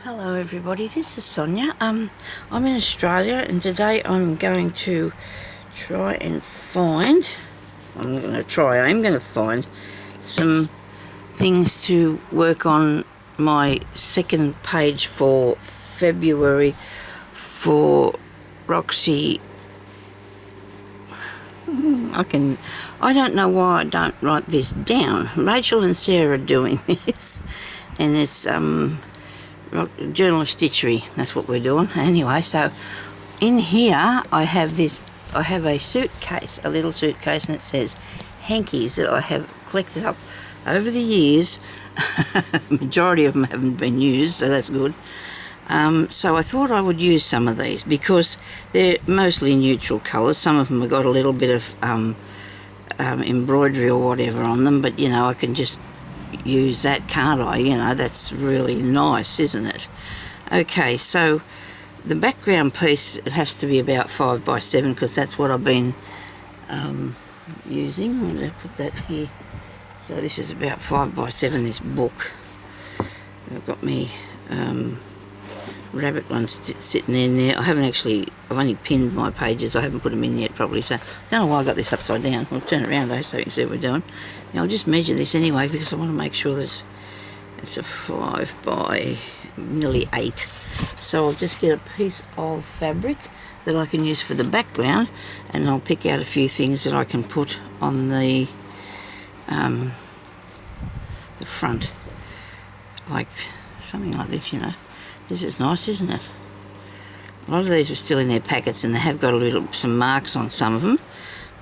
Hello everybody, this is Sonya. I'm in Australia and today I'm going to try and find, I'm going to find some things to work on my second page for February for Roxy. I don't know why I don't write this down. Rachel and Sarah are doing this, and it's Journal of Stitchery, that's what we're doing. Anyway, so in here I have a suitcase, a little suitcase, and it says hankies that I have collected up over the years. Majority of them haven't been used, so that's good. So I thought I would use some of these because they're mostly neutral colours. Some of them have got a little bit of embroidery or whatever on them, but you know, I can just use that, can't I? You know, that's really nice, isn't it? Okay, so the background piece, it has to be about 5 by 7 because that's what I've been using. I'm going to put that here. So this is about 5 by 7, this book. I've got me rabbit ones sitting in there. I've only pinned my pages. I haven't put them in yet probably, so I don't know why I got this upside down. I'll turn it around though so you can see what we're doing. Now I'll just measure this anyway because I want to make sure that it's a 5 by nearly 8. So I'll just get a piece of fabric that I can use for the background, and I'll pick out a few things that I can put on the front, like something like this, you know. This is nice, isn't it? A lot of these are still in their packets and they have got some marks on some of them,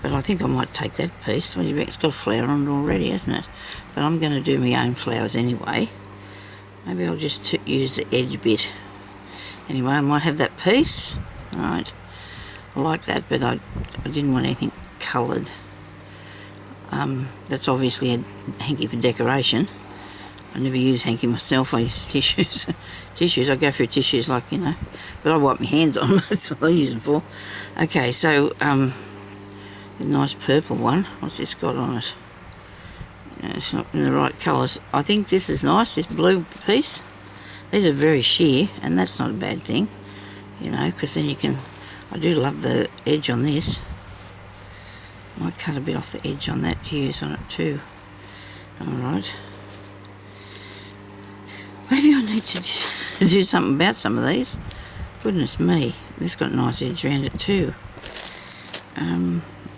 but I think I might take that piece. What do you reckon? It's got a flower on it already, hasn't it? But I'm going to do my own flowers anyway. Maybe I'll just use the edge bit. Anyway, I might have that piece. Alright, I like that, but I didn't want anything coloured. That's obviously a hanky for decoration. I never use hanky myself, I use tissues. I go through tissues like, you know, but I wipe my hands on them, that's what I use them for. Okay, so, the nice purple one, what's this got on it? It's not in the right colours. I think this is nice, this blue piece. These are very sheer, and that's not a bad thing, you know, because then you can, I do love the edge on this. I might cut a bit off the edge on that to use on it too. Alright. Maybe I need to do something about some of these. Goodness me, this got a nice edge around it too.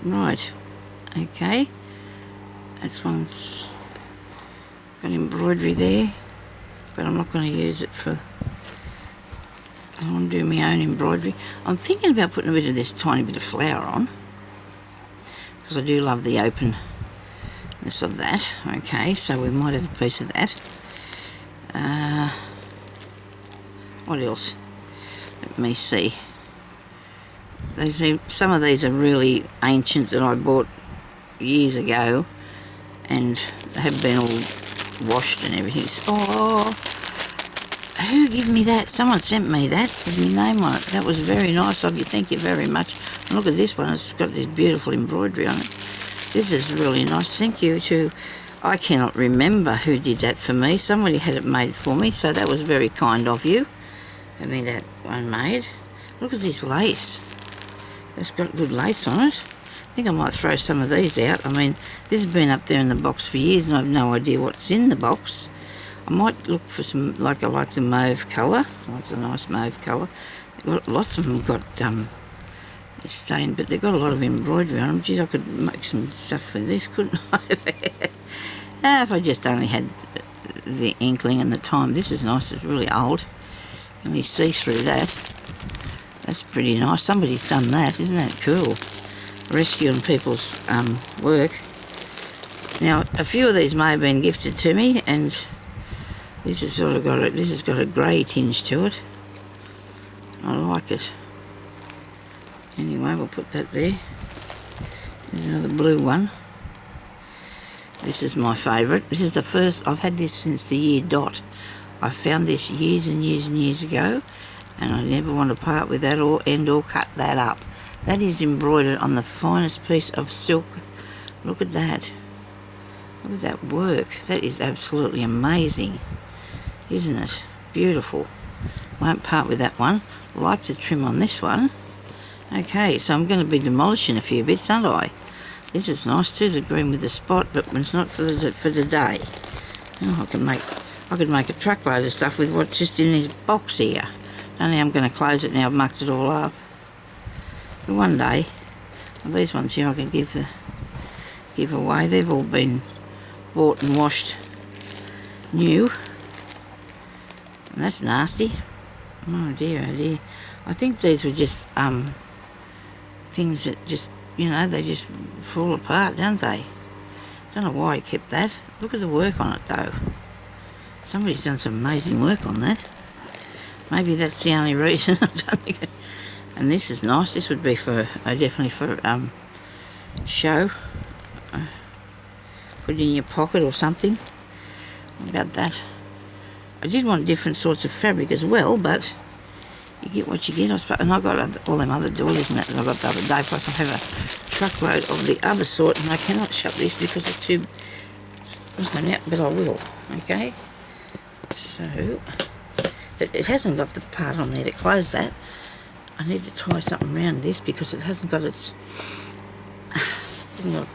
Right, okay. This one's got embroidery there, but I'm not going to use it for, I want to do my own embroidery. I'm thinking about putting a bit of this tiny bit of flower on, because I do love the openness of that. Okay, so we might have a piece of that. What else? Let me see. Some of these are really ancient that I bought years ago, and they have been all washed and everything. Oh, who gave me that? Someone sent me that with my name on it. That was very nice of you. Thank you very much. And look at this one. It's got this beautiful embroidery on it. This is really nice. Thank you to, I cannot remember who did that for me. Somebody had it made for me, so that was very kind of you. Have me that one made. Look at this lace. That's got good lace on it. I think I might throw some of these out. I mean, this has been up there in the box for years and I have no idea what's in the box. I might look for some, like I like the mauve colour. I like the nice mauve colour. Lots of them got stained, but they've got a lot of embroidery on them. Geez, I could make some stuff with this, couldn't I? If I just only had the inkling and the time. This is nice. It's really old. Let me see through that. That's pretty nice. Somebody's done that. Isn't that cool? Rescuing people's work. Now, a few of these may have been gifted to me, and this has sort of got this has got a grey tinge to it. I like it. Anyway, we'll put that there. There's another blue one. This is my favourite. This is the first, I've had this since the year dot. I found this years and years and years ago, and I never want to part with that or cut that up. That is embroidered on the finest piece of silk. Look at that. Look at that work. That is absolutely amazing, isn't it? Beautiful. Won't part with that one. Like to trim on this one. Okay, so I'm going to be demolishing a few bits, aren't I? This is nice too, the green with the spot, but it's not for the day. Oh, I could make a truckload of stuff with what's just in this box here. Only I'm going to close it now. I've mucked it all up. But one day, well, these ones here I can give away. They've all been bought and washed new. And that's nasty. Oh dear, oh dear. I think these were just things that just, you know, they just fall apart, don't they? Don't know why I kept that. Look at the work on it though. Somebody's done some amazing work on that. Maybe that's the only reason. I don't think. And this is nice. This would be for definitely for show. Put it in your pocket or something. What about that? I did want different sorts of fabric as well, but you get what you get, I suppose. And I got all them other doilies and that I got the other day. Plus I have a truckload of the other sort, and I cannot shut this because it's too. Out, but I will. Okay. So it hasn't got the part on there to close that. I need to tie something around this because it hasn't got a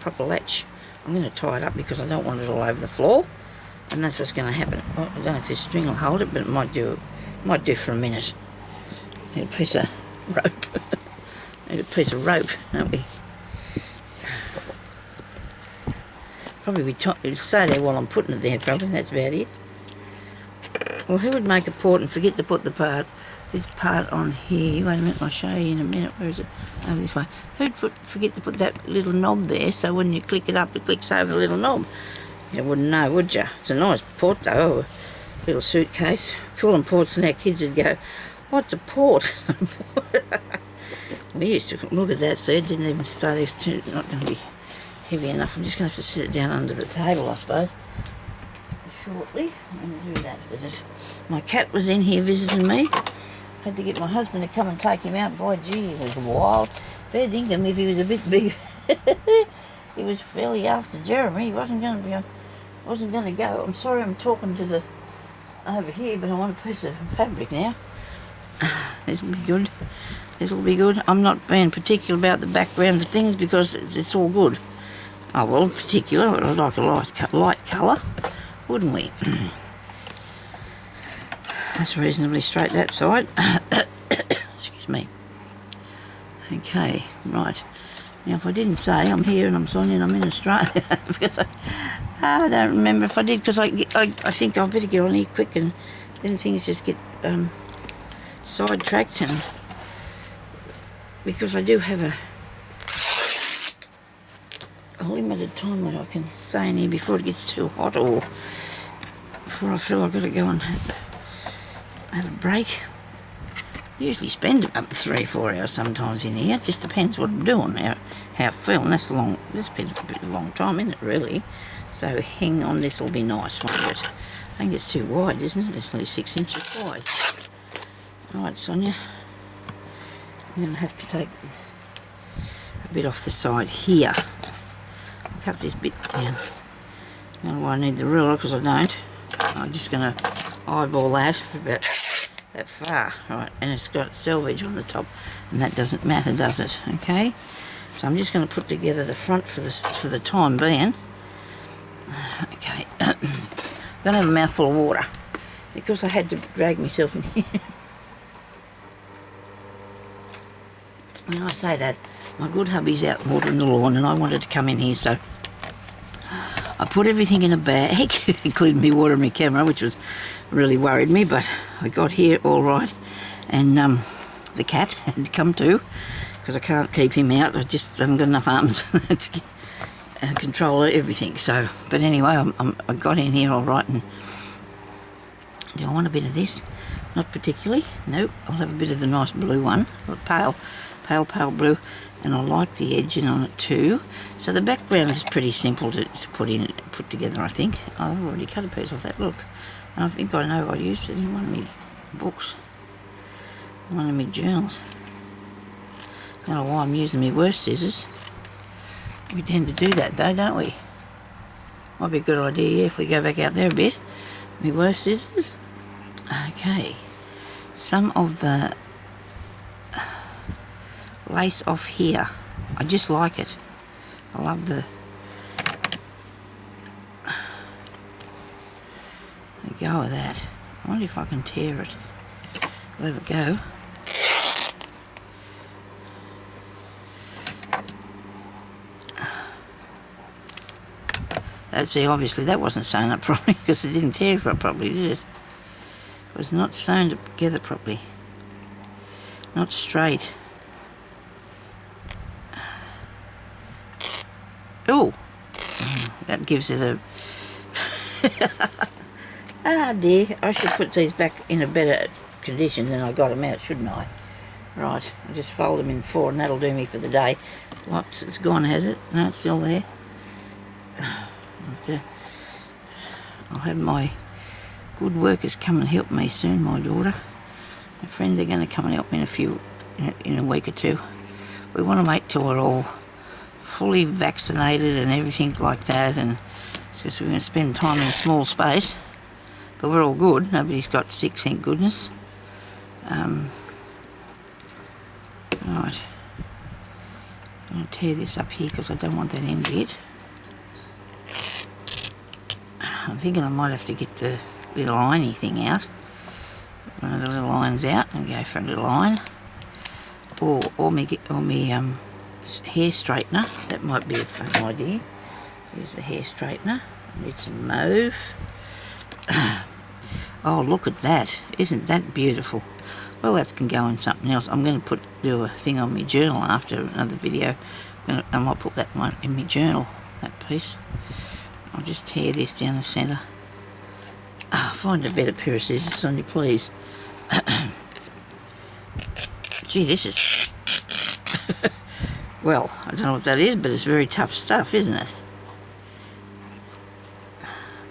proper latch. I'm going to tie it up because I don't want it all over the floor, and that's what's going to happen. Well, I don't know if this string will hold it, but it might do. Might do for a minute. Need a piece of rope. Need a piece of rope, don't we? Probably it'll stay there while I'm putting it there. Probably that's about it. Well, who would make a port and forget to put this part on here? Wait a minute, I'll show you in a minute. Where is it? Oh, this way. Who'd forget to put that little knob there so when you click it up, it clicks over the little knob? You wouldn't know, would you? It's a nice port though, a little suitcase. Call them ports and our kids would go, what's a port? We used to look at that, so it didn't even stay. It's not going to be heavy enough. I'm just going to have to sit it down under the table, I suppose. Shortly. I'm going to do that with it. My cat was in here visiting me. Had to get my husband to come and take him out. Boy, gee, he was wild. Fair dinkum if he was a bit big. He was fairly after Jeremy. He wasn't going to go. I'm sorry I'm talking to the over here, but I want a piece of fabric now. This will be good. This will be good. I'm not being particular about the background of things because it's all good. Oh, well, particular, but I'd like a light colour, wouldn't we? That's reasonably straight, that side. Excuse me. Okay, right. Now, if I didn't say, I'm here and I'm Sonya and I'm in Australia, because I don't remember if I did, because I think I better get on here quick, and then things just get sidetracked, and because I do have a limited time when I can stay in here before it gets too hot, or before I feel I've got to go and have a break. I usually spend up to 3 or 4 hours sometimes in here. It just depends what I'm doing, how I feel, and that's long. This has been a bit of a long time, isn't it, really? So hang on, this will be nice, won't it? I think it's too wide, isn't it? It's only 6 inches wide. Alright, Sonya. I'm going to have to take a bit off the side here. I'll cut this bit down. I don't know why I need the ruler, because I don't. I'm just going to eyeball that for about that far. Right, and it's got selvage on the top, and that doesn't matter, does it? Okay, so I'm just going to put together the front for the time being. Okay, I'm going to have a mouthful of water because I had to drag myself in here. When I say that, my good hubby's out watering the lawn and I wanted to come in here, so I put everything in a bag, including me water and my camera, which was really worried me, but I got here all right, and the cat had to come too, because I can't keep him out. I just haven't got enough arms to control everything. So, but anyway, I got in here all right, and do I want a bit of this? Not particularly. Nope. I'll have a bit of the nice blue one, pale blue, and I like the edging on it too. So the background is pretty simple to put together, I think. I've already cut a piece off that, look. And I think I know I used it in one of my books, one of my journals. I don't know why I'm using my worst scissors. We tend to do that though, don't we? Might be a good idea, yeah, if we go back out there a bit. My worst scissors. Okay. some of the lace off here. I just like it. I love the go of that. I wonder if I can tear it. Let it go. See, obviously that wasn't sewn up properly because it didn't tear properly, did it? It was not sewn together properly. Not straight. Oh, that gives it a... Ah dear, I should put these back in a better condition than I got them out, shouldn't I? Right, I'll just fold them in 4 and that'll do me for the day. Whoops, it's gone, has it? No, it's still there. I'll have my good workers come and help me soon, my daughter. My friend, they're going to come and help me in a week or 2. We want to wait till we're all fully vaccinated and everything like that, and it's because we're going to spend time in a small space. But we're all good. Nobody's got sick, thank goodness. Right. I'm going to tear this up here because I don't want that end bit. I'm thinking I might have to get the little liney thing out. One of the little lines out and go for a little line. Or me hair straightener. That might be a fun idea. Use the hair straightener. I need some mauve. Oh, look at that. Isn't that beautiful? Well, that can go in something else. I'm going to do a thing on my journal after another video. I might put that one in my journal, that piece. I'll just tear this down the centre. Find a better pair of scissors, Sonya, please. Gee, this is... Well, I don't know what that is, but it's very tough stuff, isn't it?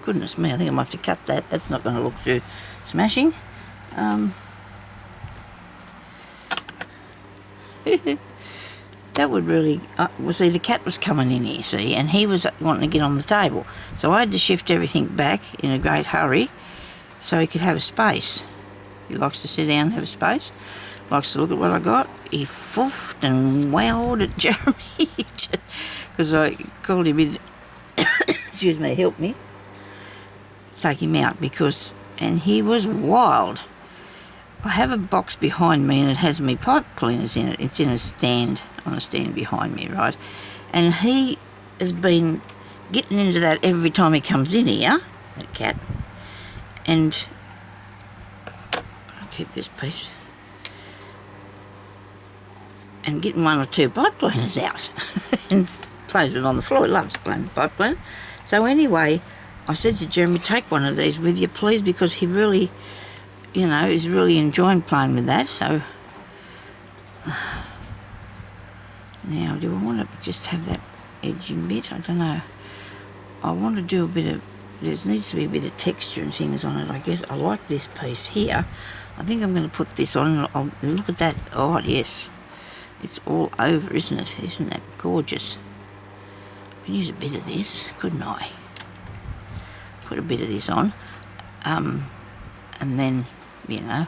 Goodness me, I think I might have to cut that. That's not going to look too smashing. That would really... well, see, the cat was coming in here, see, and he was wanting to get on the table. So I had to shift everything back in a great hurry so he could have a space. He likes to sit down and have a space. Likes to look at what I got. He foofed and wowed at Jeremy because I called him in, excuse me, help me take him out because... And he was wild. I have a box behind me and it has me pipe cleaners in it. It's in a stand, on a stand behind me, right? And he has been getting into that every time he comes in here, that cat. And I'll keep this piece. And getting 1 or 2 pipe cleaners out. And plays with them on the floor. He loves playing with pipe cleaner. So anyway, I said to Jeremy, take one of these with you, please, because he really... You know, he's really enjoying playing with that, so... Now, do I want to just have that edging bit? I don't know. I want to do a bit of... There needs to be a bit of texture and things on it, I guess. I like this piece here. I think I'm going to put this on. Look at that. Oh, yes. It's all over, isn't it? Isn't that gorgeous? I can use a bit of this, couldn't I? Put a bit of this on. And then... You know,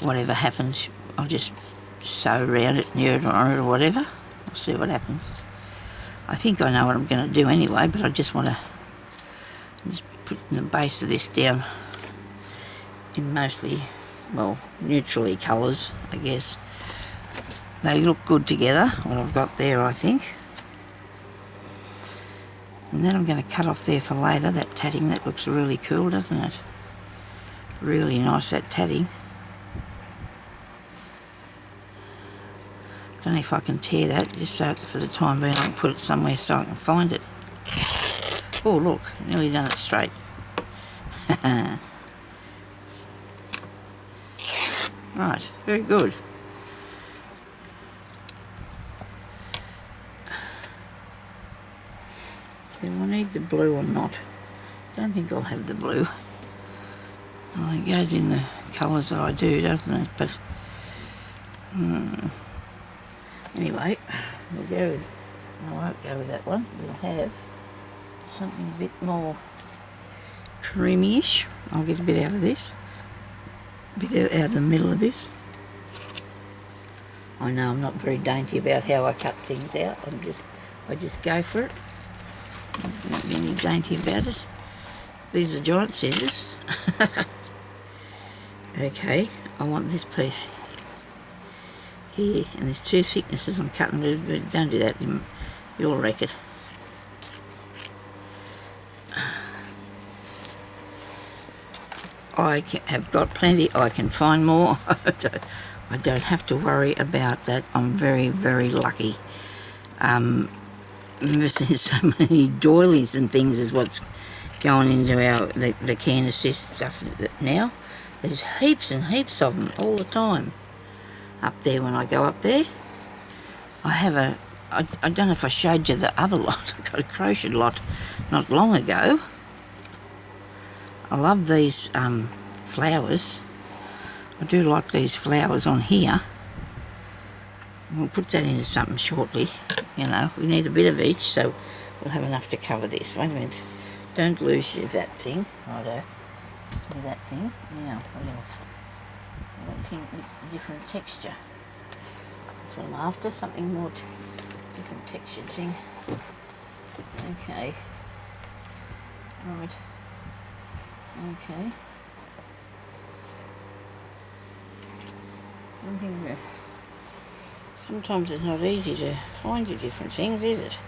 whatever happens, I'll just sew around it, near it, or on it, or whatever. We'll see what happens. I think I know what I'm going to do anyway, but I just want to just put the base of this down in mostly, well, neutrally colours, I guess. They look good together, what I've got there, I think. And then I'm going to cut off there for later, that tatting. That looks really cool, doesn't it? Really nice, that tatting. Don't know if I can tear that, just so for the time being I can put it somewhere so I can find it. Oh look, nearly done it straight. Right, very good. Do I need the blue or not? Don't think I'll have the blue. Well, it goes in the colours that I do, doesn't it? But anyway, we'll go with... I won't go with that one. We'll have something a bit more creamy-ish. I'll get a bit out of this. bit out of the middle of this. I know I'm not very dainty about how I cut things out. I just go for it. I'm not really dainty about it. These are giant scissors. Okay, I want this piece here, and there's two thicknesses I'm cutting, but don't do that, you'll wreck it. I have got plenty, I can find more. I don't have to worry about that. I'm very, very lucky. Missing so many doilies and things is what's going into the can assist stuff now. There's heaps and heaps of them all the time up there when I go up there. I have I don't know if I showed you the other lot. I got a crochet lot not long ago. I love these flowers. I do like these flowers on here. We'll put that into something shortly. You know, we need a bit of each, so we'll have enough to cover this. Wait a minute. Don't lose you that thing. Righto. It's me that thing. Now, what else? I want think different texture. That's what I'm after. Something more different textured thing. Okay. Right. Okay. One thing that sometimes it's not easy to find you different things, is it?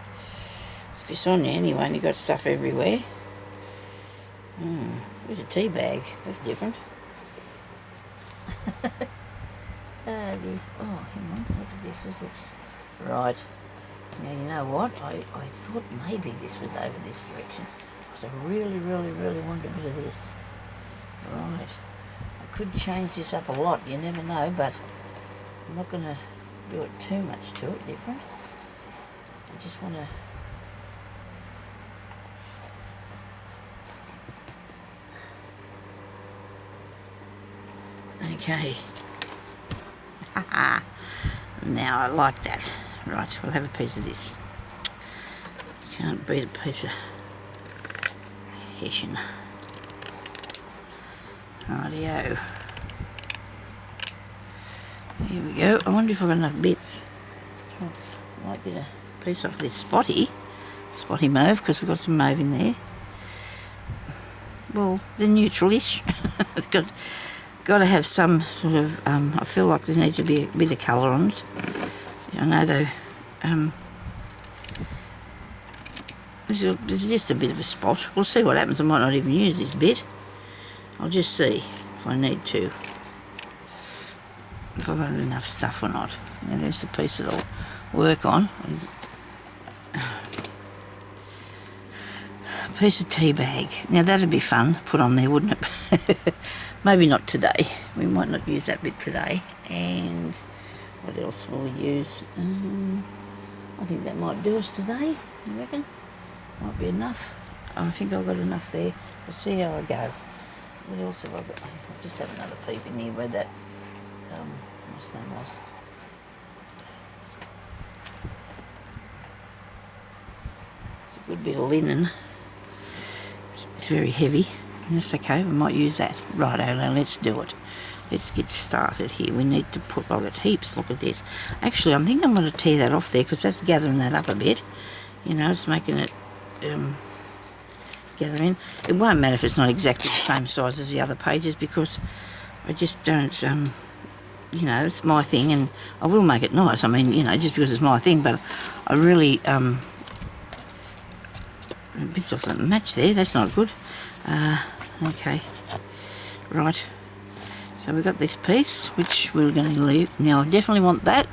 If you're Sonya anyway, and you've got stuff everywhere. There's a tea bag. That's different. Oh, hang on. Look at this. This looks right. Now, you know what? I thought maybe this was over this direction. Because I really, really, really wanted a bit of this. Right. I could change this up a lot. You never know, but I'm not going to do it too much to it different. I just want to... Okay. Now I like that. Right, we'll have a piece of this. Can't beat a piece of hessian. Rightio. Here we go. I wonder if I've got enough bits. I might get a piece off this spotty mauve, because we've got some mauve in there. Well, they're neutral-ish. It's got to have some sort of, I feel like there needs to be a bit of colour on it. I know though, there's just a bit of a spot. We'll see what happens. I might not even use this bit. I'll just see if I need to, if I've got enough stuff or not. Now there's the piece that I'll work on. A piece of tea bag. Now that'd be fun, put on there, wouldn't it? Maybe not today. We might not use that bit today. And what else will we use? I think that might do us today, you reckon? Might be enough. I think I've got enough there. We'll see how I go. What else have I got? I'll just have another peep in here where that, what's that was? It's a good bit of linen. It's very heavy. That's okay, we might use that. Righto, now let's do it. Let's get started here. We need to put, I've got heaps, look at this. Actually, I think I'm going to tear that off there, because that's gathering that up a bit. You know, it's making it gather in. It won't matter if it's not exactly the same size as the other pages, because I just don't, you know, it's my thing, and I will make it nice. I mean, you know, just because it's my thing, but I really, bits off that match there, that's not good. Okay, right, so we've got this piece which we're going to leave. Now I definitely want that,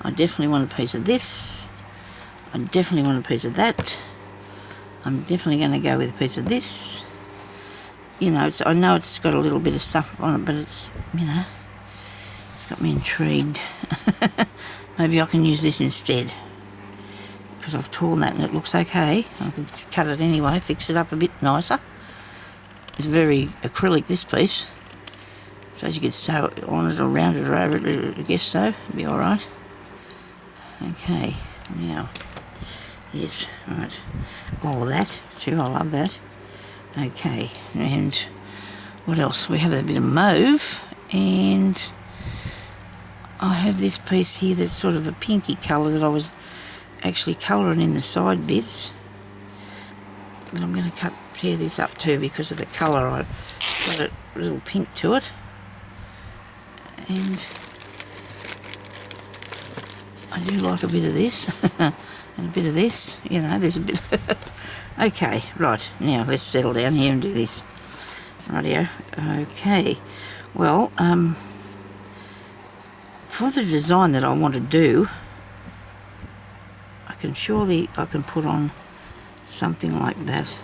I definitely want a piece of this, I definitely want a piece of that, I'm definitely going to go with a piece of this. You know, I know it's got a little bit of stuff on it, but it's, you know, it's got me intrigued. Maybe I can use this instead, because I've torn that and it looks okay. I can cut it anyway, fix it up a bit nicer. It's very acrylic, this piece. So as you could sew it on it or round it or over it, I guess so. It'll be alright. Okay, now, yes, right. Oh, that too, I love that. Okay, and what else? We have a bit of mauve, and I have this piece here that's sort of a pinky colour that I was actually colouring in the side bits. But I'm going to tear this up too because of the colour. I got a little pink to it. And I do like a bit of this and a bit of this, you know, there's a bit. Okay, right, now let's settle down here and do this. Rightio. Okay, well, for the design that I want to do, I can put on something like that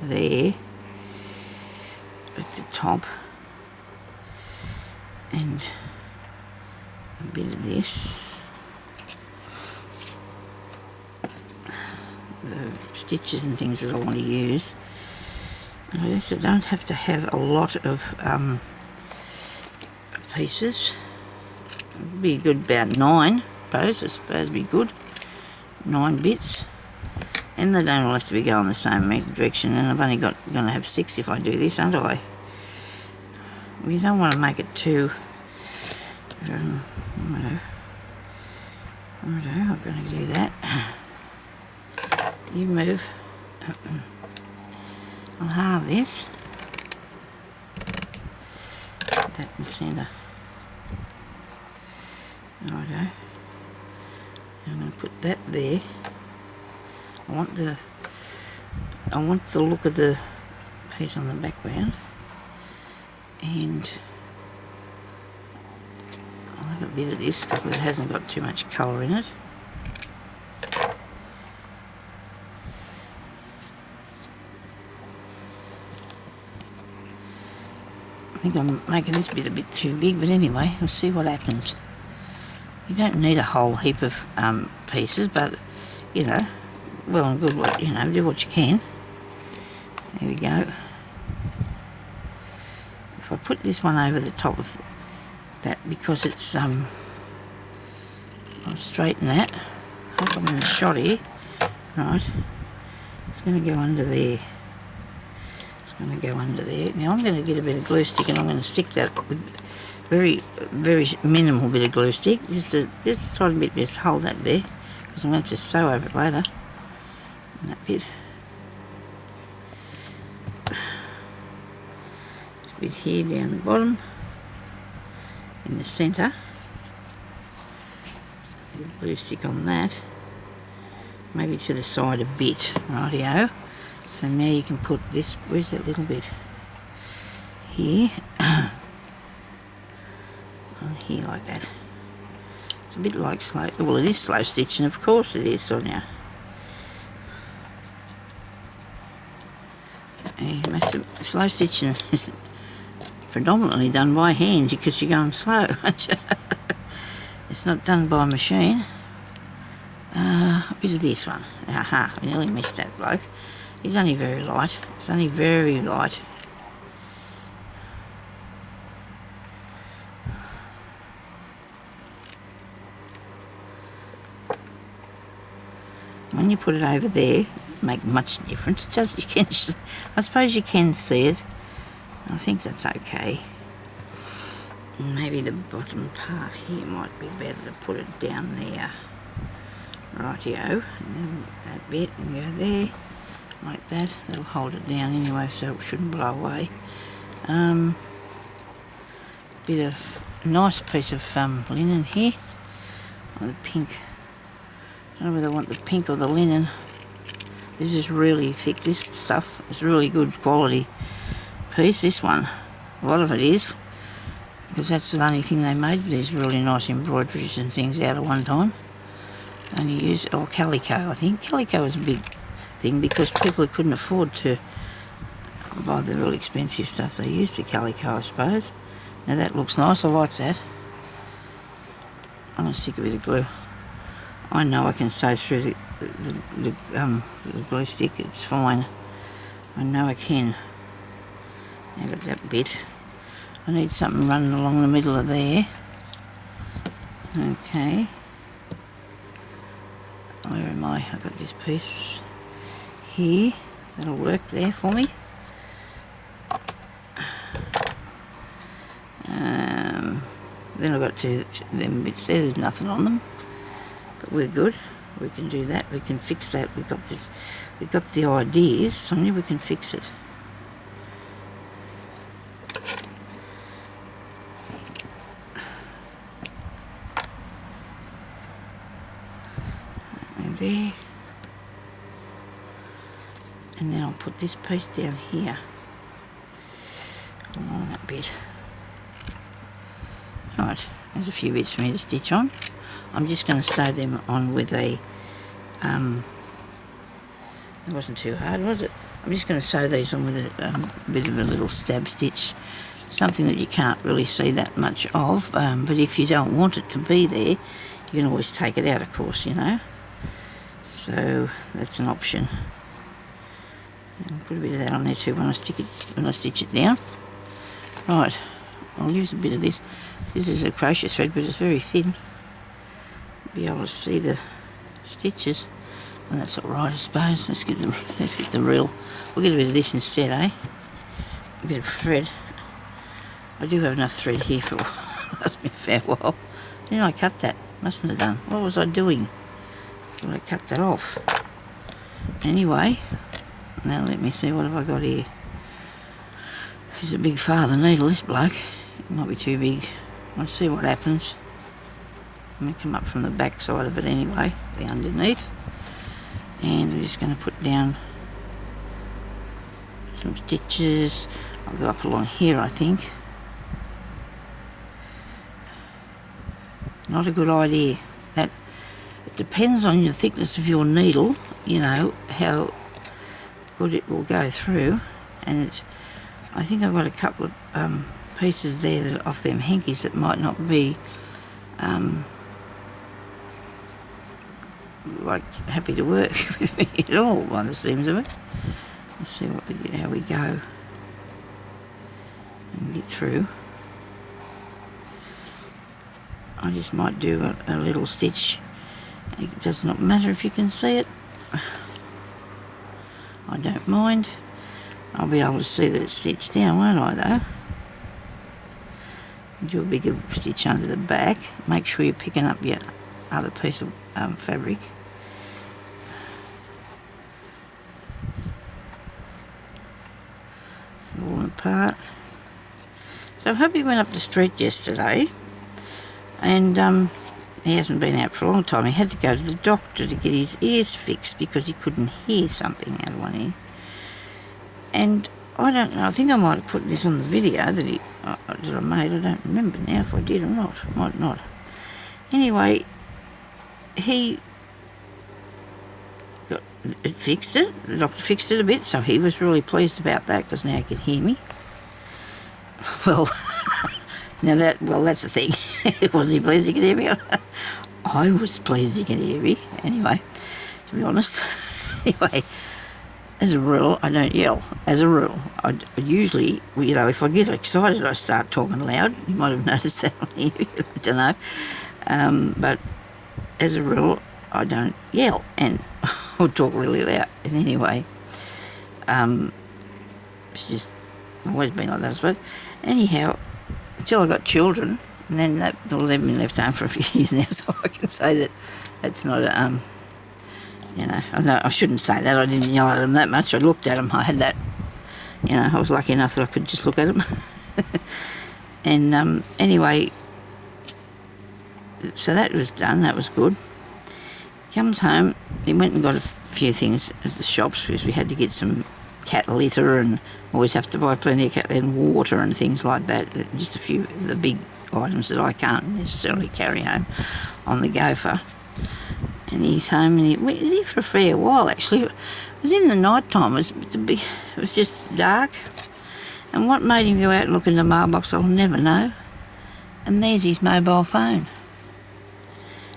there at the top, and a bit of this, the stitches and things that I want to use. And I guess I don't have to have a lot of pieces. It'd be good about 9, I suppose would be good. 9 bits. And they don't all have to be going the same direction, and I've only going to have 6 if I do this, aren't I? We don't want to make it too, righto, I'm going to do that. You move. I'll halve this. Put that in the centre. Righto. I'm going to put that there. I want the look of the piece on the background, and I'll have a bit of this because it hasn't got too much colour in it. I think I'm making this bit a bit too big, but anyway, we'll see what happens. You don't need a whole heap of pieces, but you know, well and good, you know, do what you can. There we go. If I put this one over the top of that, because it's I'll straighten that. Hope I'm in the shot here. Right. It's going to go under there. It's going to go under there. Now I'm going to get a bit of glue stick, and I'm going to stick that with very minimal bit of glue stick. Just a tiny bit. Just hold that there, because I'm going to have to sew over it later. And that bit. Just a bit here down the bottom. In the centre. Glue stick on that. Maybe to the side a bit. Rightio. So now you can put this. Where's that little bit? Here. On here like that. It's a bit like slow. Well, it is slow stitching, of course it is, Sonya. Slow stitching is predominantly done by hand because you're going slow, aren't you? It's not done by machine. A bit of this one. Aha, I nearly missed that bloke. He's only very light. It's only very light. When you put it over there, it doesn't make much difference. It just, I suppose you can see it. I think that's okay. Maybe the bottom part here might be better to put it down there. Rightio. And then that bit and go there. Like that. That'll hold it down anyway, so it shouldn't blow away. Bit of a nice piece of linen here. Or the pink. I don't know whether I want the pink or the linen. This is really thick, this stuff. It's really good quality piece, this one. A lot of it is. Because that's the only thing they made these really nice embroideries and things out of one time. Only use, or calico, I think. Calico was a big thing because people couldn't afford to buy the really expensive stuff. They used the calico, I suppose. Now that looks nice, I like that. I'm going to stick a bit of glue. I know I can sew through the glue stick, it's fine. I know I can. Out of that bit. I need something running along the middle of there. Okay. Where am I? I've got this piece here. That'll work there for me. then I've got them bits there, there's nothing on them, but we're good. We can do that, we can fix that. We've got the ideas, Sonya, we can fix it. There, and then I'll put this piece down here along that bit. Right, there's a few bits for me to stitch on. I'm just going to sew them on with a it wasn't too hard, was it? I'm just going to sew these on with a bit of a little stab stitch, something that you can't really see that much of, but if you don't want it to be there, you can always take it out, of course, you know. So that's an option. I'll put a bit of that on there too when I stitch it down. Right, I'll use a bit of this. This is a crochet thread, but it's very thin. Be able to see the stitches, and that's all right, I suppose. Let's get the reel. We'll get a bit of this instead, eh? A bit of thread. I do have enough thread here for last me a fair while. Then I cut that. Mustn't have done. What was I doing? I cut that off. Anyway, now let me see, what have I got here? He's a big father needle, this bloke. It might be too big. Let's see what happens. I'm going to come up from the back side of it anyway, the underneath. And I'm just going to put down some stitches. I'll go up along here, I think. Not a good idea. That it depends on the thickness of your needle, you know, how good it will go through. And it's, I think I've got a couple of pieces there that off them hankies that might not be like happy to work with me at all by the seams of it. Let's see how we go and get through. I just might do a little stitch. It does not matter if you can see it. I don't mind. I'll be able to see that it's stitched down, won't I, though? Do a bigger stitch under the back. Make sure you're picking up your other piece of fabric. All apart. So hubby went up the street yesterday, and he hasn't been out for a long time. He had to go to the doctor to get his ears fixed because he couldn't hear something out of one ear. And I don't know, I think I might have put this on the video that I made. I don't remember now if I did or not. Might not. Anyway, he fixed it. The doctor fixed it a bit, so he was really pleased about that because now he could hear me. Well, that's the thing. Was he pleased he could hear me? I was pleased he could hear me. Anyway, to be honest. Anyway, as a rule, I don't yell. As a rule, I usually, you know, if I get excited, I start talking loud. You might have noticed that on here. I don't know. But as a rule, I don't yell, and I'll talk really loud. And anyway, it's just always been like that, I suppose. Anyhow, until I got children, and then they've been left home for a few years now, so I can say that that's not a, you know, I shouldn't say that. I didn't yell at them that much. I looked at them. I had that, you know, I was lucky enough that I could just look at them. And anyway, so that was done. That was good. Comes home. He went and got a few things at the shops because we had to get some cat litter, and always have to buy plenty of cat litter and water and things like that. Just a few of the big items that I can't necessarily carry home on the gopher. And he's home, and he was here for a fair while actually. It was in the night time. It was just dark. And what made him go out and look in the mailbox, I'll never know. And there's his mobile phone.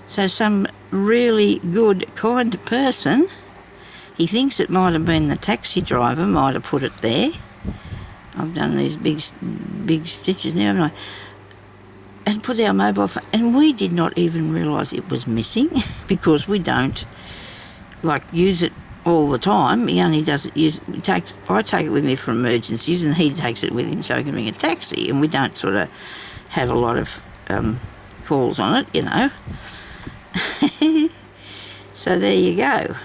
So some really good, kind person, he thinks it might have been the taxi driver, might have put it there. I've done these big stitches now, haven't I? And put our mobile phone, and we did not even realise it was missing because we don't use it all the time. He only does it. I take it with me for emergencies, and he takes it with him so he can ring a taxi. And we don't sort of have a lot of falls on it, you know. So there you go.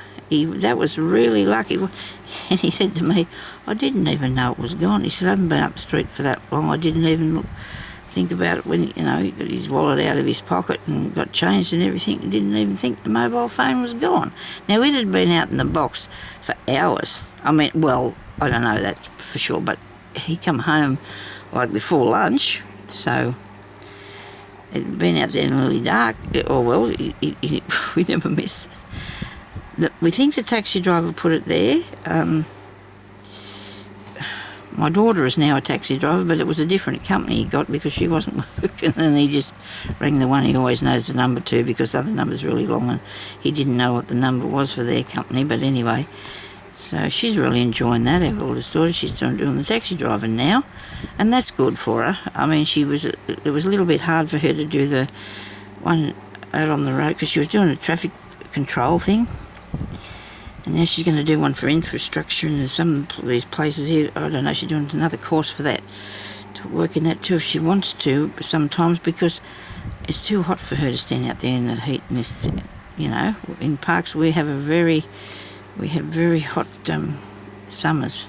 That was really lucky. And he said to me, I didn't even know it was gone. He said, I haven't been up the street for that long. I didn't even think about it when, you know, he got his wallet out of his pocket and got changed and everything, and didn't even think the mobile phone was gone. Now, it had been out in the box for hours. I mean, well, I don't know that for sure, but he come home like before lunch, so it'd been out there nearly dark. Oh, well, we never missed it. We think the taxi driver put it there. My daughter is now a taxi driver, but it was a different company he got because she wasn't working, and he just rang the one he always knows the number to because the other number's really long and he didn't know what the number was for their company. But anyway, so she's really enjoying that, our oldest daughter. She's doing the taxi driving now, and that's good for her. I mean, it was a little bit hard for her to do the one out on the road because she was doing a traffic control thing. And now she's going to do one for infrastructure, and there's some of these places here, I don't know, she's doing another course for that, to work in that too if she wants to sometimes, because it's too hot for her to stand out there in the heat. And this, you know, in parks we have very hot summers,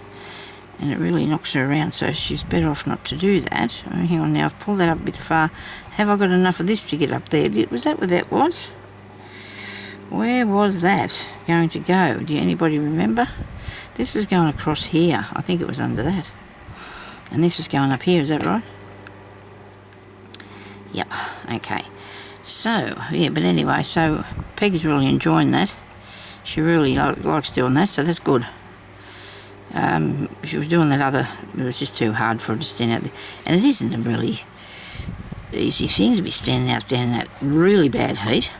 and it really knocks her around, so she's better off not to do that. Oh, hang on now, I've pulled that up a bit far. Have I got enough of this to get up there? Was that where that was? Where was that going to go? Do anybody remember? This was going across here. I think it was under that. And this was going up here, is that right? Yep, okay. So, yeah, but anyway, so Peg's really enjoying that. She really likes doing that, so that's good. She was doing that other, it was just too hard for her to stand out there. And it isn't a really easy thing to be standing out there in that really bad heat.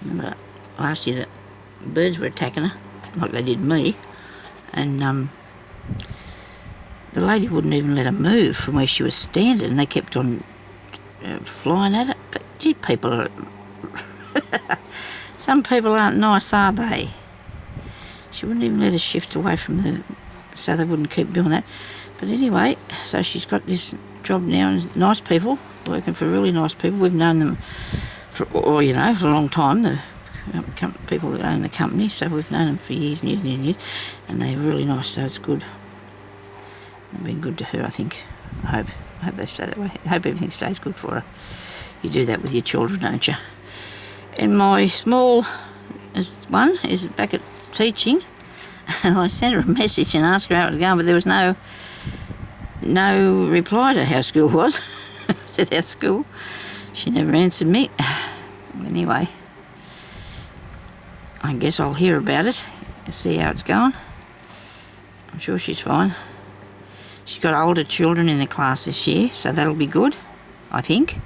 Remember last year the birds were attacking her, like they did me, and the lady wouldn't even let her move from where she was standing, and they kept on flying at her. But gee, people are... some people aren't nice, are they? She wouldn't even let her shift away from so they wouldn't keep doing that. But anyway, so she's got this job now, and nice people, working for really nice people. We've known them for a long time, the people that own the company, so we've known them for years and years and years and years, and they're really nice, so it's good. They've been good to her, I think. I hope they stay that way. I hope everything stays good for her. You do that with your children, don't you? And my small one is back at teaching, and I sent her a message and asked her how it was going, but there was no reply to how school was. I said, how's school? She never answered me. Anyway, I guess I'll hear about it and see how it's going. I'm sure she's fine. She's got older children in the class this year, so that'll be good, I think.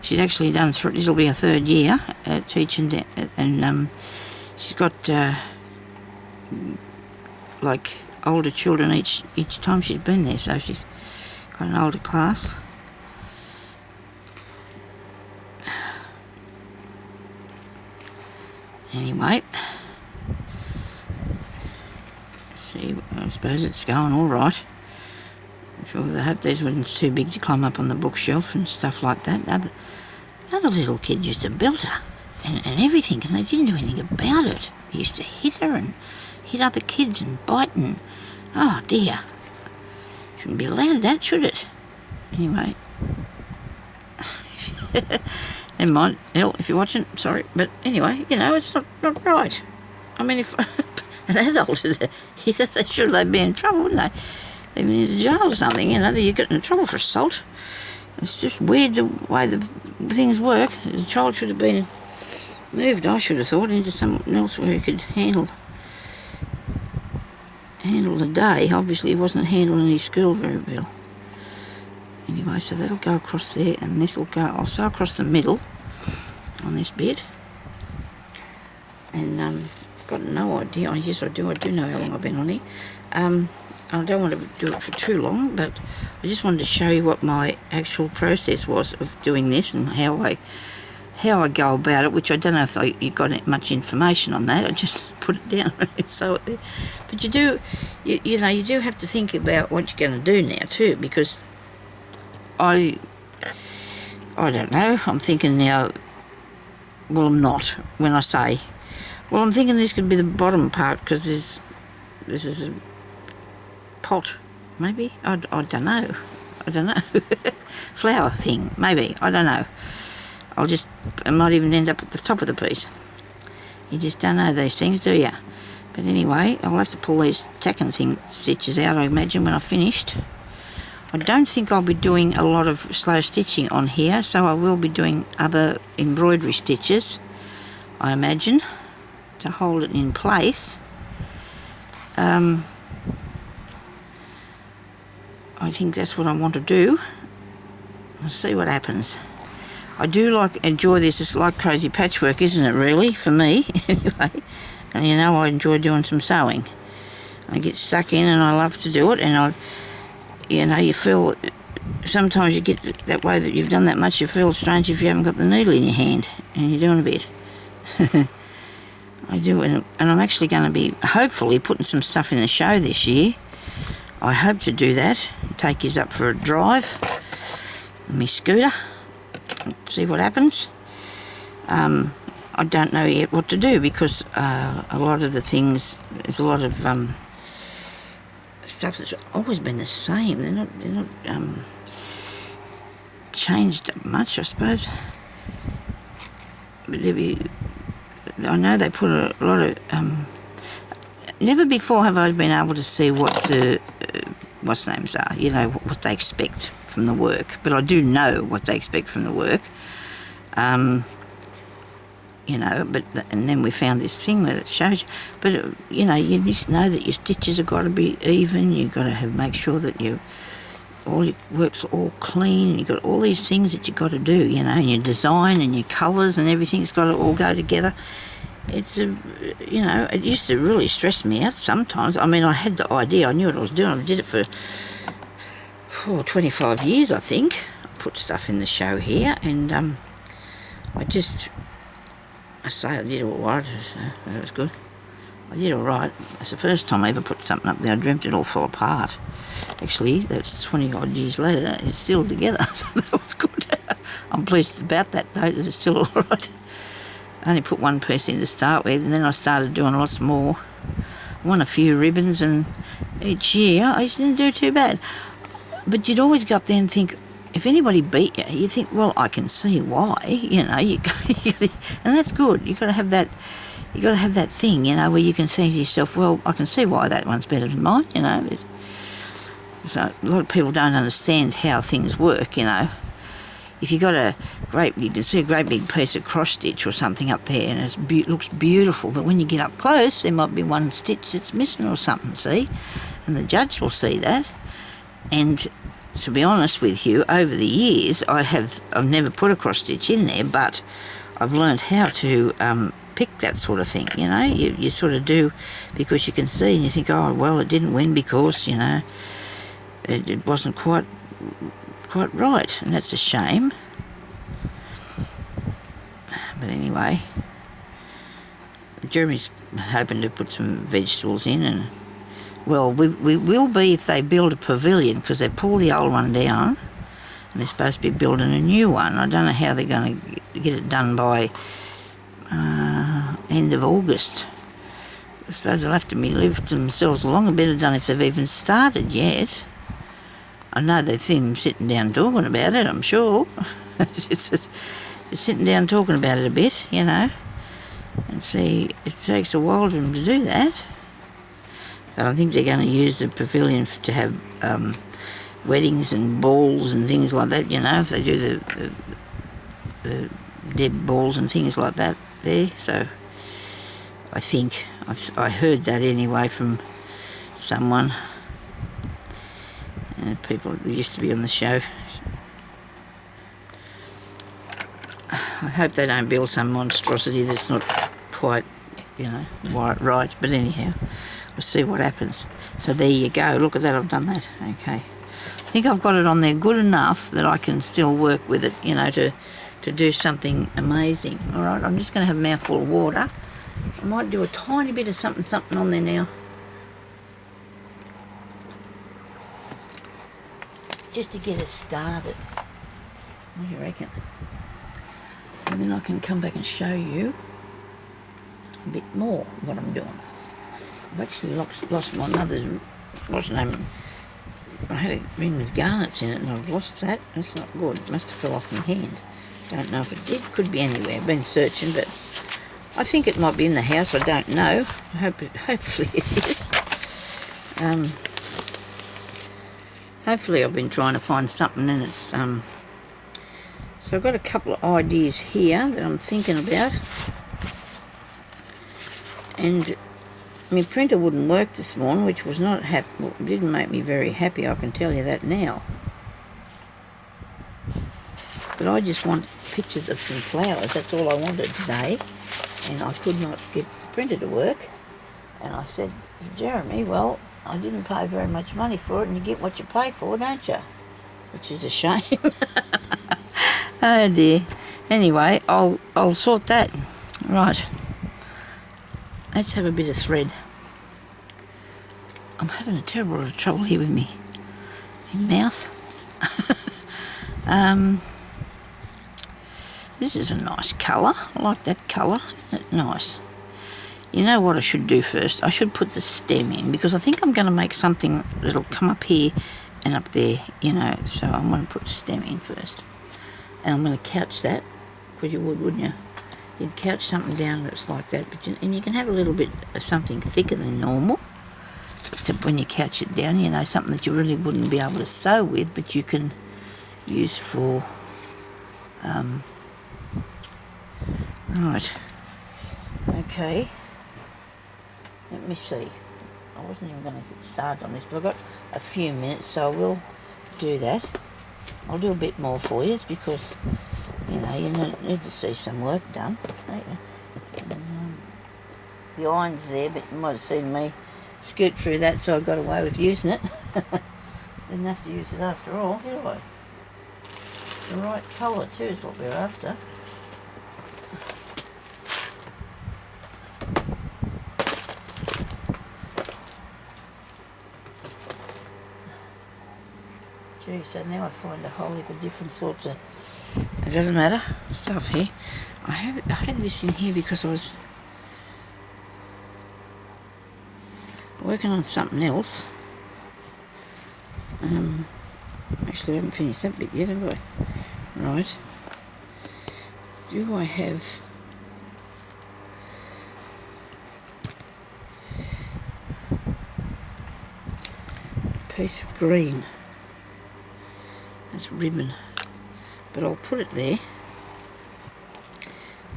She's actually done, this will be her third year teaching, and she's got like older children each time she's been there, so she's got an older class. Anyway, see, I suppose it's going all right. I'm sure I hope these ones too big to climb up on the bookshelf and stuff like that. Another little kid used to belt her and everything, and they didn't do anything about it. They used to hit her and hit other kids and bite, and oh dear, shouldn't be allowed that, should it? Anyway. Never mind, Elle, if you're watching, sorry. But anyway, you know, it's not right. I mean, if an adult had hit her, they'd be in trouble, wouldn't they? They'd be in jail or something, you know, you get in trouble for assault. It's just weird the way the things work. The child should have been moved, I should have thought, into someone else where he could handle the day. Obviously, he wasn't handling his school very well. Anyway, so that'll go across there, and this will go also across the middle on this bit. And I've got no idea. Yes, I do know how long I've been on here. I don't want to do it for too long, but I just wanted to show you what my actual process was of doing this and how I go about it, which I don't know if you got much information on that. I just put it down and sew it there. But you do have to think about what you're going to do now too, because I I don't know, I'm thinking now, well, I'm not, when I say, well, I'm thinking this could be the bottom part, because this is a pot, maybe, I don't know, flower thing, maybe, I don't know. I might even end up at the top of the piece. You just don't know these things, do you? But anyway, I'll have to pull these tacking stitches out, I imagine, when I've finished. I don't think I'll be doing a lot of slow stitching on here, so I will be doing other embroidery stitches, I imagine, to hold it in place. I think that's what I want to do. We'll see what happens. I do enjoy this. It's like crazy patchwork, isn't it, really, for me, anyway. And you know, I enjoy doing some sewing. I get stuck in and I love to do it, and you know, you feel, sometimes you get that way that you've done that much, you feel strange if you haven't got the needle in your hand and you're doing a bit. I do, and I'm actually going to be, hopefully, putting some stuff in the show this year. I hope to do that, take yous up for a drive on my scooter, see what happens. I don't know yet what to do, because a lot of the things, there's a lot of stuff that's always been the same. They're not changed much, I suppose. But I know they put a lot of never before have I been able to see what the what's names are, you know, what they expect from the work, but I do know what they expect from the work. You know, and then we found this thing where it shows you, but you know, you just know that your stitches have got to be even, you've got to make sure that all your work's all clean, you've got all these things that you've got to do, you know, and your design and your colours and everything's got to all go together. It's you know, it used to really stress me out sometimes. I mean, I had the idea, I knew what I was doing, I did it for 25 years, I think. I put stuff in the show here, and I say I did all right, so that was good. I did all right. It's the first time I ever put something up there. I dreamt it all fell apart. Actually, that's 20 odd years later. It's still together, so that was good. I'm pleased about that, though. It's still all right. I only put one piece in to start with, and then I started doing lots more. I won a few ribbons, and each year I didn't do too bad. But you'd always go up there and think, if anybody beat you, you think, well, I can see why, you know, and that's good. You've got to have that thing, you know, where you can say to yourself, well, I can see why that one's better than mine, you know. So a lot of people don't understand how things work, you know. If you can see a great big piece of cross stitch or something up there, and it looks beautiful, but when you get up close, there might be one stitch that's missing or something, see? And the judge will see that, and to be honest with you, over the years, I've never put a cross stitch in there, but I've learned how to pick that sort of thing, you know. You sort of do, because you can see and you think, oh, well, it didn't win because, you know, it wasn't quite right, and that's a shame. But anyway, Jeremy's hoping to put some vegetables in, and well, we will be if they build a pavilion, because they pull the old one down and they're supposed to be building a new one. I don't know how they're going to get it done by end of August. I suppose they'll have to live themselves along a bit. I don't know if they've even started yet. I know they've been sitting down talking about it, I'm sure. just sitting down talking about it a bit, you know. And see, it takes a while for them to do that. But I think they're going to use the pavilion to have weddings and balls and things like that, you know, if they do the dead balls and things like that there. So I think, I heard that anyway from someone, people that used to be on the show. I hope they don't build some monstrosity that's not quite, you know, right, but anyhow. We'll see what happens. So there you go. Look at that. I've done that. Okay. I think I've got it on there good enough that I can still work with it, you know, to do something amazing. All right. I'm just going to have a mouthful of water. I might do a tiny bit of something on there now. Just to get us started. What do you reckon? And then I can come back and show you a bit more what I'm doing. I've actually lost my mother's, what's the name? I had a ring with garnets in it and I've lost that. That's not good. It must have fell off my hand. Don't know if it did. Could be anywhere. I've been searching, but I think it might be in the house. I don't know. Hopefully it is. Hopefully I've been trying to find something and it's... So I've got a couple of ideas here that I'm thinking about. And my printer wouldn't work this morning, which was not didn't make me very happy, I can tell you that now. But I just want pictures of some flowers, that's all I wanted today. And I could not get the printer to work. And I said to Jeremy, well, I didn't pay very much money for it, and you get what you pay for, don't you? Which is a shame. Oh dear. Anyway, I'll sort that. Right. Let's have a bit of thread. I'm having a terrible lot of trouble here with me mouth. This is a nice colour. I like that colour. Isn't it nice? You know what I should do first? I should put the stem in, because I think I'm going to make something that'll come up here and up there, you know. So I'm going to put the stem in first. And I'm going to couch that, because you would, wouldn't you? You'd couch something down that's like that, and you can have a little bit of something thicker than normal. So when you couch it down, you know, something that you really wouldn't be able to sew with, but you can use for... Right. Okay. Let me see. I wasn't even going to get started on this, but I've got a few minutes, so I will do that. I'll do a bit more for you, because, you know, you need to see some work done, don't you? And, the iron's there, but you might have seen me scoot through that, so I got away with using it. Didn't have to use it after all, did I? The right colour too is what we're after. Gee, so now I find a whole heap of different sorts of, it doesn't matter, stuff here. I had this in here because I was working on something else. Actually I haven't finished that bit yet, have I? Right. Do I have... a piece of green? That's ribbon. But I'll put it there.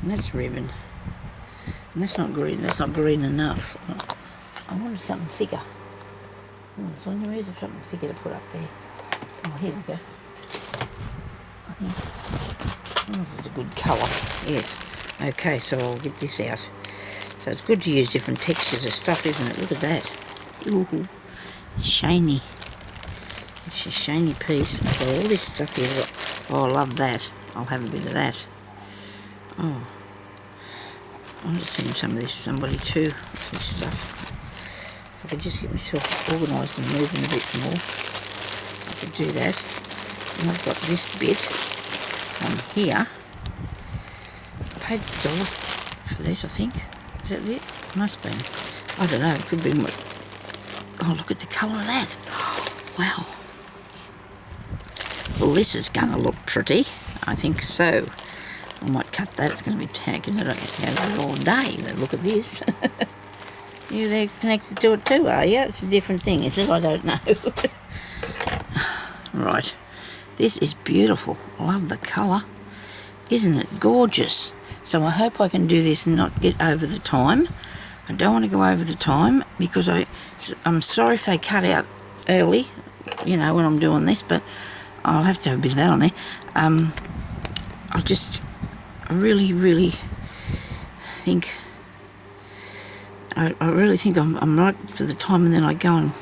And that's ribbon. And that's not green. That's not green enough. I wanted something thicker. Come on, Sonya, where's something thicker to put up there? Oh, here we go. Oh, this is a good colour. Yes. Okay, so I'll get this out. So it's good to use different textures of stuff, isn't it? Look at that. Ooh, it's shiny. It's a shiny piece. So all this stuff here. Oh, I love that. I'll have a bit of that. Oh. I'm just seeing some of this, somebody too, this stuff. If I could just get myself organised and moving a bit more, I could do that. And I've got this bit on here. I paid $1 for this, I think. Is that it? Must be. I don't know, it could be more. Oh, look at the colour of that. Wow. Well, this is going to look pretty. I think so. I might cut that. It's going to be tagging it out all day. But look at this. You they're connected to it too, are you? It's a different thing, is it? I don't know. Right. This is beautiful. I love the colour. Isn't it gorgeous? So I hope I can do this and not get over the time. I don't want to go over the time because I'm sorry if they cut out early, you know, when I'm doing this, but I'll have to have a bit of that on there. I really think I'm right for the time, and then I go and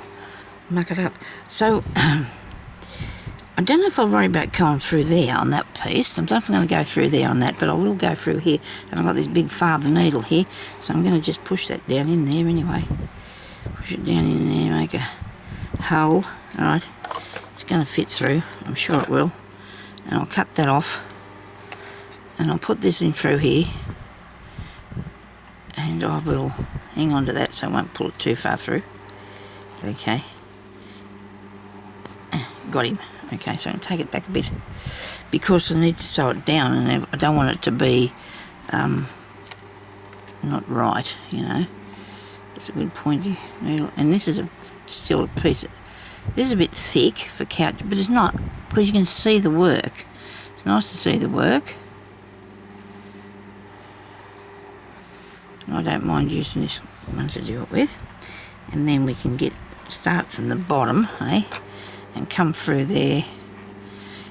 muck it up. So I don't know if I'll worry about going through there on that piece. I'm definitely going to go through there on that, but I will go through here. And I've got this big father needle here, so I'm going to just push that down in there anyway. Push it down in there, make a hole. Alright, it's going to fit through. I'm sure it will. And I'll cut that off, and I'll put this in through here, and I will hang on to that so I won't pull it too far through. Okay, got him. Okay, so I can take it back a bit because I need to sew it down, and I don't want it to be not right, you know. It's a good pointy needle, and this is still a piece. This is a bit thick for couch, but it's not, because you can see the work. It's nice to see the work. I don't mind using this one to do it with, and then we can start from the bottom, and come through there.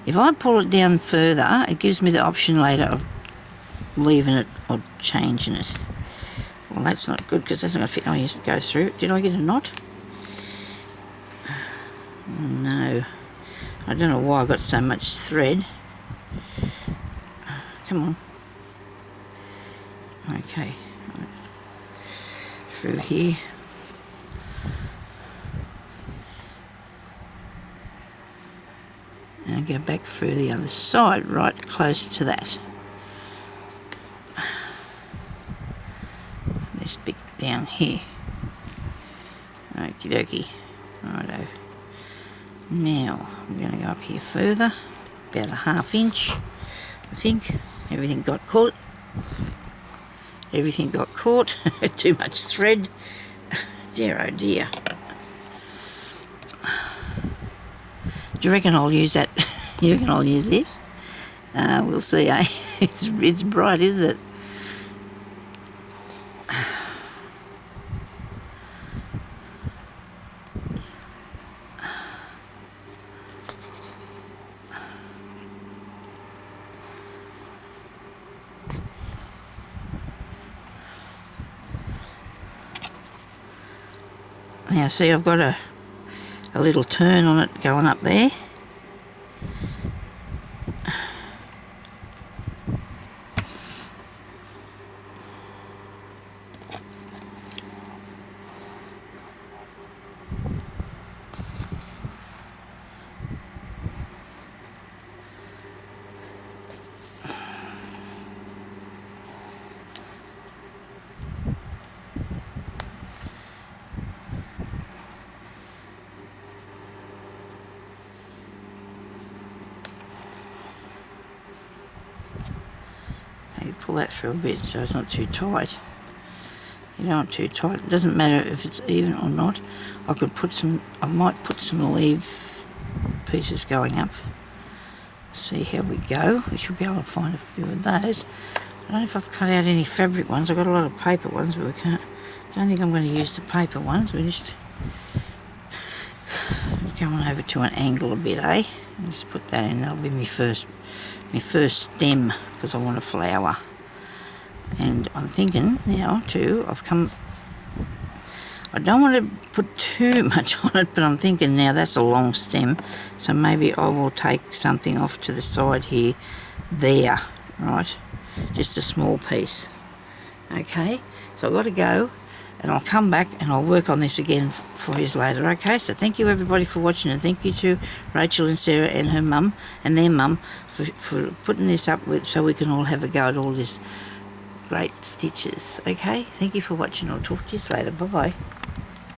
If I pull it down further, it gives me the option later of leaving it or changing it. Well, that's not good because that's not going to fit. Oh, yes, it goes through. Did I get a knot? No. I don't know why I've got so much thread. Come on. Okay. Through here. And I go back through the other side, right close to that. This bit down here. Okie dokie. Righto. Now I'm going to go up here further, about a 1/2 inch. I think everything got caught. Everything got caught. Too much thread. Dear oh dear. Do you reckon I'll use that? You reckon I'll use this? We'll see, eh? It's bright, isn't it? Now see, I've got a little turn on it going up there. Pull that through a bit so it's not too tight. You don't want it too tight. It doesn't matter if it's even or not. I might put some leaf pieces going up. See how we go. We should be able to find a few of those. I don't know if I've cut out any fabric ones. I've got a lot of paper ones, but I don't think I'm going to use the paper ones. We just go on over to an angle a bit, eh? And just put that in. That'll be my first stem, because I want a flower. And I'm thinking now too, I don't want to put too much on it, but I'm thinking now that's a long stem, so maybe I will take something off to the side here, there, right? Just a small piece. Okay, so I've got to go, and I'll come back and I'll work on this again for you later. Okay, so thank you everybody for watching, and thank you to Rachel and Sarah and her mum and their mum for putting this up with, so we can all have a go at all this great stitches. Okay, thank you for watching. I'll talk to you later. Bye bye.